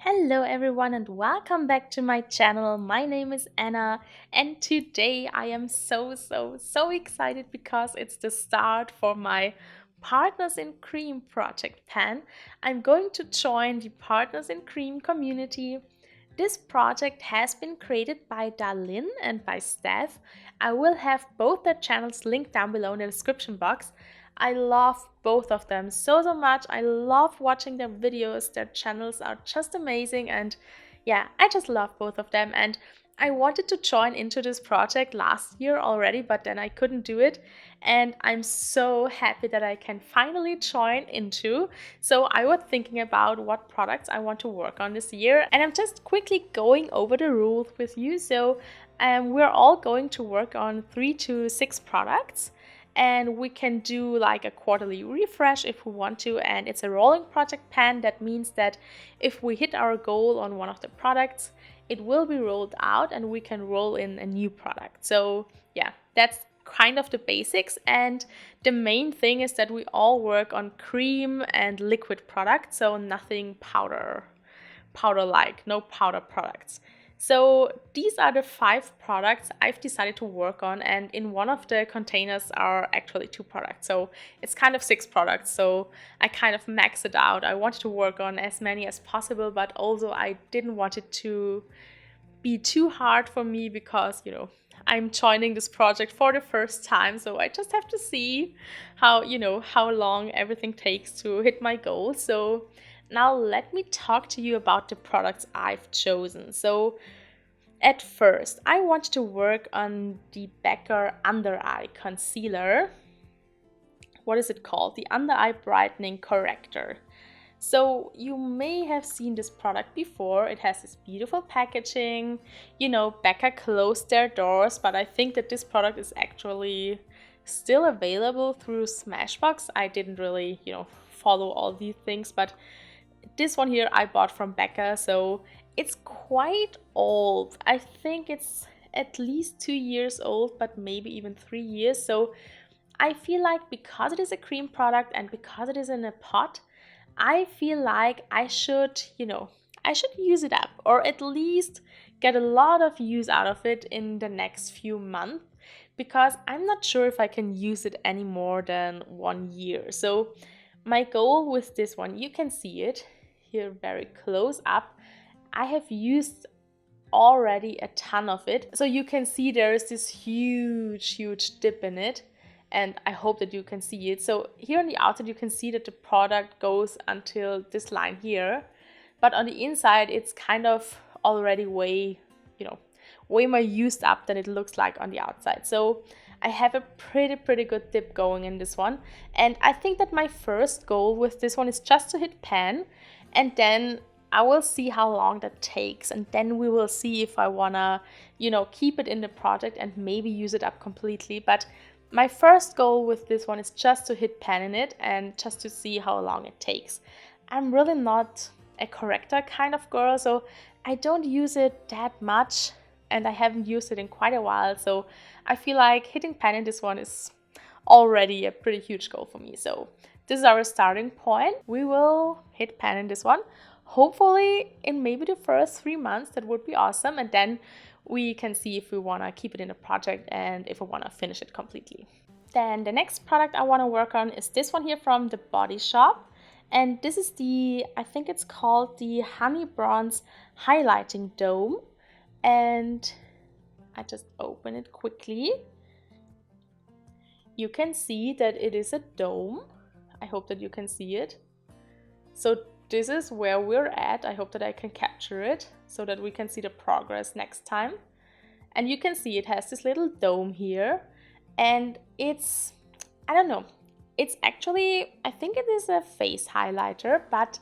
Hello everyone and welcome back to my channel. My name is Anna and today I am so excited because it's the start for my Partners in Cream project pen. I'm going to join the Partners in Cream community. This project has been created by DaLin and by Steph. I will have both their channels linked down below in the description box. I love both of them so much. I love watching their videos. Their channels are just amazing and yeah, I just love both of them and I wanted to join into this project last year already, but then I couldn't do it. And I'm so happy that I can finally join into. So I was thinking about what products I want to work on this year. And I'm just quickly going over the rules with you. So we're all going to work on 3 to 6 products. And we can do like a quarterly refresh if we want to, and it's a rolling project plan. That means that if we hit our goal on one of the products, it will be rolled out and we can roll in a new product. So yeah, that's kind of the basics, and the main thing is that we all work on cream and liquid products, so nothing powder like, no powder products. So these are the 5 products I've decided to work on, and in one of the containers are actually 2 products. So it's kind of 6 products. So I kind of maxed it out. I wanted to work on as many as possible, but also I didn't want it to be too hard for me because, I'm joining this project for the first time. So I just have to see how long everything takes to hit my goal. So now let me talk to you about the products I've chosen. So at first, I want to work on the Becca Under Eye Concealer. What is it called? The Under Eye Brightening Corrector. So you may have seen this product before. It has this beautiful packaging. Becca closed their doors, but I think that this product is actually still available through Smashbox. I didn't really, follow all these things, but this one here I bought from Becca, so it's quite old. I think it's at least 2 years old, but maybe even 3 years. So I feel like because it is a cream product and because it is in a pot, I feel like I should use it up, or at least get a lot of use out of it in the next few months, because I'm not sure if I can use it any more than 1 year. So my goal with this one, you can see it here very close up. I have used already a ton of it. So you can see there is this huge dip in it, and I hope that you can see it. So here on the outside you can see that the product goes until this line here, but on the inside it's kind of already way more used up than it looks like on the outside. So I have a pretty good dip going in this one, and I think that my first goal with this one is just to hit pan, and then I will see how long that takes, and then we will see if I wanna keep it in the project and maybe use it up completely. But my first goal with this one is just to hit pan in it and just to see how long it takes. I'm really not a corrector kind of girl, so I don't use it that much, and I haven't used it in quite a while. So I feel like hitting pan in this one is already a pretty huge goal for me. So this is our starting point. We will hit pan in this one, hopefully in maybe the first 3 months. That would be awesome, and then we can see if we want to keep it in a project and if we want to finish it completely. Then the next product I want to work on is this one here from the Body Shop, and this is I think it's called the Honey Bronze Highlighting Dome, and I just open it quickly. You can see that it is a dome. I hope that you can see it. So this is where we're at. I hope that I can capture it so that we can see the progress next time. And you can see it has this little dome here, and it's, I don't know, it's actually, I think it is a face highlighter, but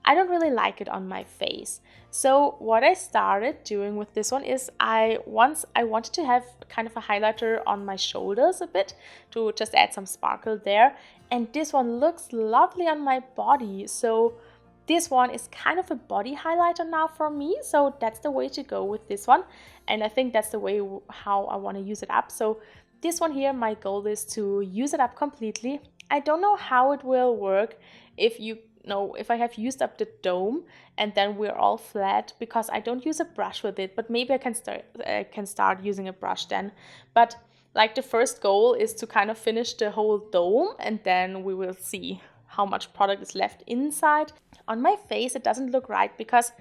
I don't really like it on my face. So what I started doing with this one is I wanted to have kind of a highlighter on my shoulders a bit to just add some sparkle there, and this one looks lovely on my body. So this one is kind of a body highlighter now for me, so that's the way to go with this one, and I think that's the way how I want to use it up. So this one here, my goal is to use it up completely. I don't know how it will work if you know if I have used up the dome and then we're all flat, because I don't use a brush with it, but maybe I can start using a brush then. But like the first goal is to kind of finish the whole dome, and then we will see how much product is left inside. On my face it doesn't look right because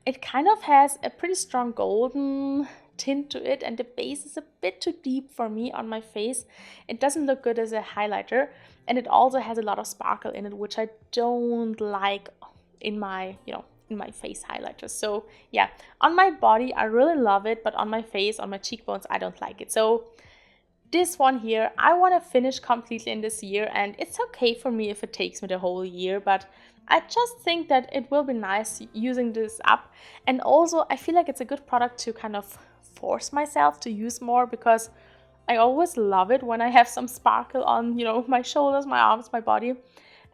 it kind of has a pretty strong golden tint to it, and the base is a bit too deep for me on my face. It doesn't look good as a highlighter, and it also has a lot of sparkle in it, which I don't like in my, in my face highlighters. So yeah, on my body I really love it, but on my face, on my cheekbones, I don't like it. So this one here, I want to finish completely in this year, and it's okay for me if it takes me the whole year, but I just think that it will be nice using this up. And also, I feel like it's a good product to kind of force myself to use more, because I always love it when I have some sparkle on, my shoulders, my arms, my body.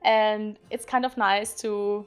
And it's kind of nice to,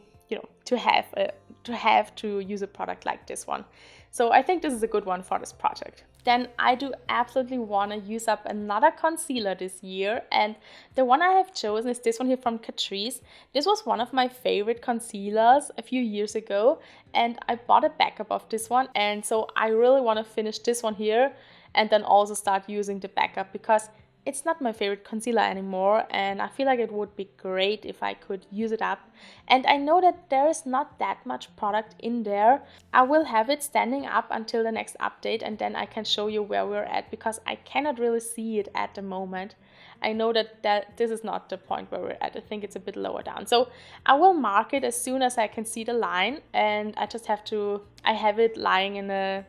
to use a product like this one. So I think this is a good one for this project. Then I do absolutely want to use up another concealer this year, and the one I have chosen is this one here from Catrice. This was one of my favorite concealers a few years ago, and I bought a backup of this one, and so I really want to finish this one here and then also start using the backup, because it's not my favorite concealer anymore, and I feel like it would be great if I could use it up. And I know that there is not that much product in there. I will have it standing up until the next update, and then I can show you where we're at, because I cannot really see it at the moment. I know that this is not the point where we're at. I think it's a bit lower down. So I will mark it as soon as I can see the line, and I just have to, I have it lying in a,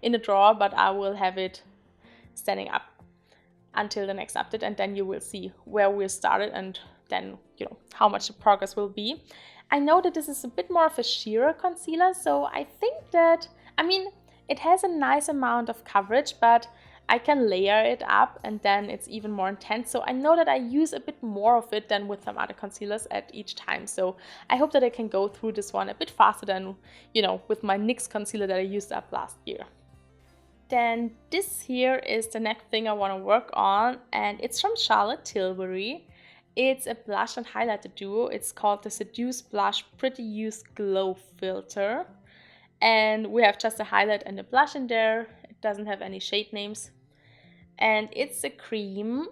in a drawer, but I will have it standing up until the next update, and then you will see where we started, and then how much the progress will be. I know that this is a bit more of a sheerer concealer, so I think that, it has a nice amount of coverage, but I can layer it up and then it's even more intense. So I know that I use a bit more of it than with some other concealers at each time. So I hope that I can go through this one a bit faster than, with my NYX concealer that I used up last year. Then this here is the next thing I want to work on, and it's from Charlotte Tilbury. It's a blush and highlighter duo. It's called the Seduce Blush Pretty Use Glow Filter. And we have just a highlight and a blush in there. It doesn't have any shade names. And it's a cream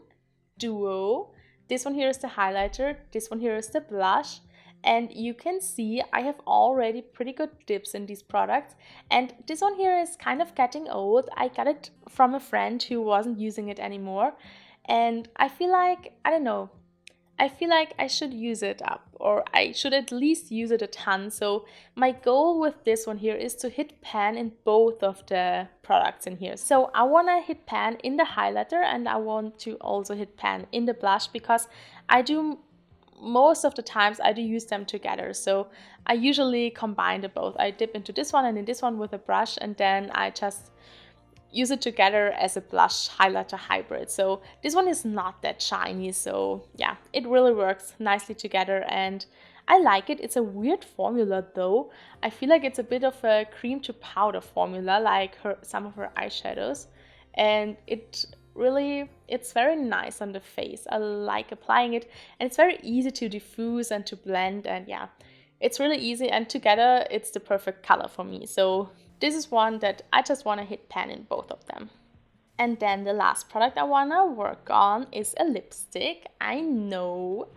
duo. This one here is the highlighter. This one here is the blush. And you can see I have already pretty good dips in these products. And this one here is kind of getting old. I got it from a friend who wasn't using it anymore. And I feel like, I don't know, I feel like I should use it up, or I should at least use it a ton. So my goal with this one here is to hit pan in both of the products in here. So I want to hit pan in the highlighter, and I want to also hit pan in the blush, because I do most of the times I do use them together. So I usually combine the both. I dip into this one and in this one with a brush, and then I just use it together as a blush highlighter hybrid. So this one is not that shiny, so yeah, it really works nicely together and I like it. It's a weird formula though. I feel like it's a bit of a cream to powder formula, like some of her eyeshadows, and it's very nice on the face. I like applying it, and it's very easy to diffuse and to blend, and yeah, it's really easy, and together it's the perfect color for me. So this is one that I just want to hit pan in both of them. And then the last product I want to work on is a lipstick. I know,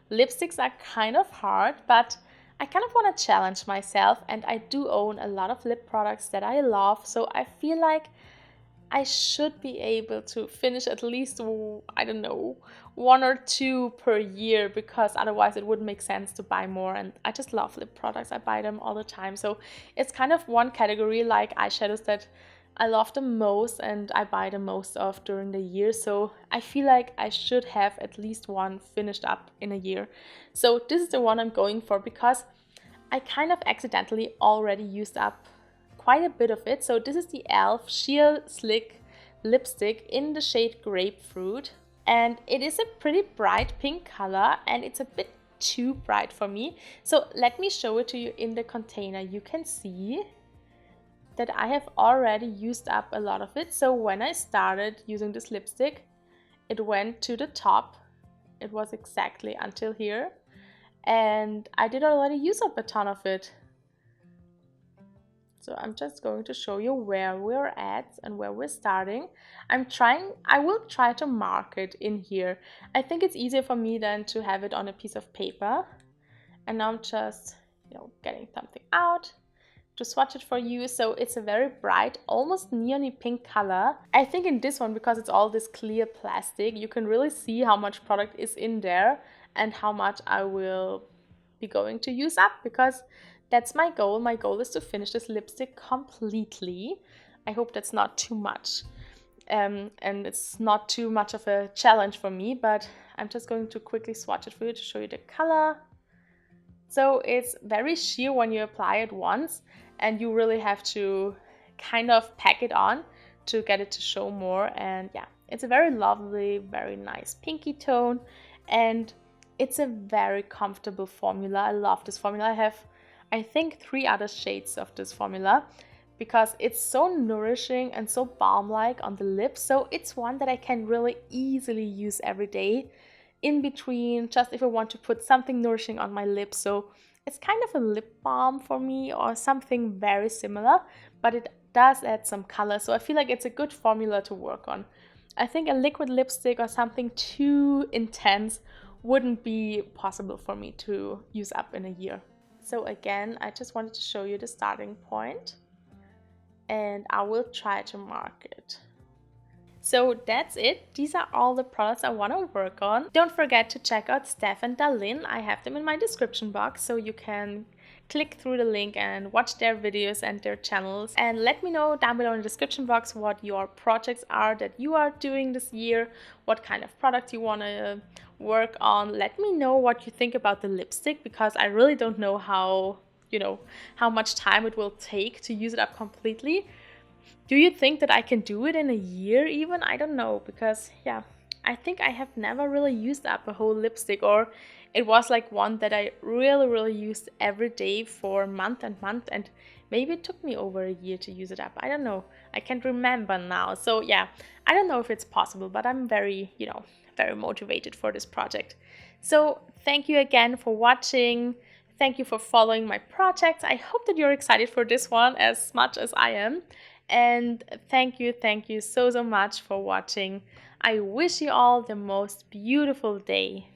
lipsticks are kind of hard, but I kind of want to challenge myself, and I do own a lot of lip products that I love, so I feel like I should be able to finish at least, I don't know, 1 or 2 per year, because otherwise it wouldn't make sense to buy more. And I just love lip products. I buy them all the time. So it's kind of one category like eyeshadows that I love the most and I buy the most of during the year. So I feel like I should have at least one finished up in a year. So this is the one I'm going for, because I kind of accidentally already used up quite a bit of it. So this is the e.l.f. Sheer Slick lipstick in the shade Grapefruit, and it is a pretty bright pink color, and it's a bit too bright for me. So let me show it to you in the container. You can see that I have already used up a lot of it. So when I started using this lipstick, it went to the top. It was exactly until here. and I did already use up a ton of it. So I'm just going to show you where we're at and where we're starting. I will try to mark it in here. I think it's easier for me than to have it on a piece of paper. And now I'm just, getting something out to swatch it for you. So it's a very bright, almost neony pink color. I think in this one, because it's all this clear plastic, you can really see how much product is in there and how much I will be going to use up, because that's my goal. My goal is to finish this lipstick completely. I hope that's not too much. And it's not too much of a challenge for me, but I'm just going to quickly swatch it for you to show you the color. So it's very sheer when you apply it once, and you really have to kind of pack it on to get it to show more. And yeah, it's a very lovely, very nice pinky tone, and it's a very comfortable formula. I love this formula. I have, I think, 3 other shades of this formula because it's so nourishing and so balm-like on the lips. So it's one that I can really easily use every day in between, just if I want to put something nourishing on my lips. So it's kind of a lip balm for me, or something very similar, but it does add some color. So I feel like it's a good formula to work on. I think a liquid lipstick or something too intense wouldn't be possible for me to use up in a year. So again, I just wanted to show you the starting point, and I will try to mark it. So that's it. These are all the products I want to work on. Don't forget to check out Steph and DaLin. I have them in my description box, so you can click through the link and watch their videos and their channels. And let me know down below in the description box what your projects are that you are doing this year, what kind of products you want to work on. Let me know what you think about the lipstick, because I really don't know how much time it will take to use it up completely. Do you think that I can do it in a year even? I don't know, because yeah, I think I have never really used up a whole lipstick, or it was like one that I really used every day for month and month, and maybe it took me over a year to use it up. I don't know. I can't remember now. So yeah, I don't know if it's possible, but I'm very, very motivated for this project. So thank you again for watching. Thank you for following my projects. I hope that you're excited for this one as much as I am. And thank you so much for watching. I wish you all the most beautiful day.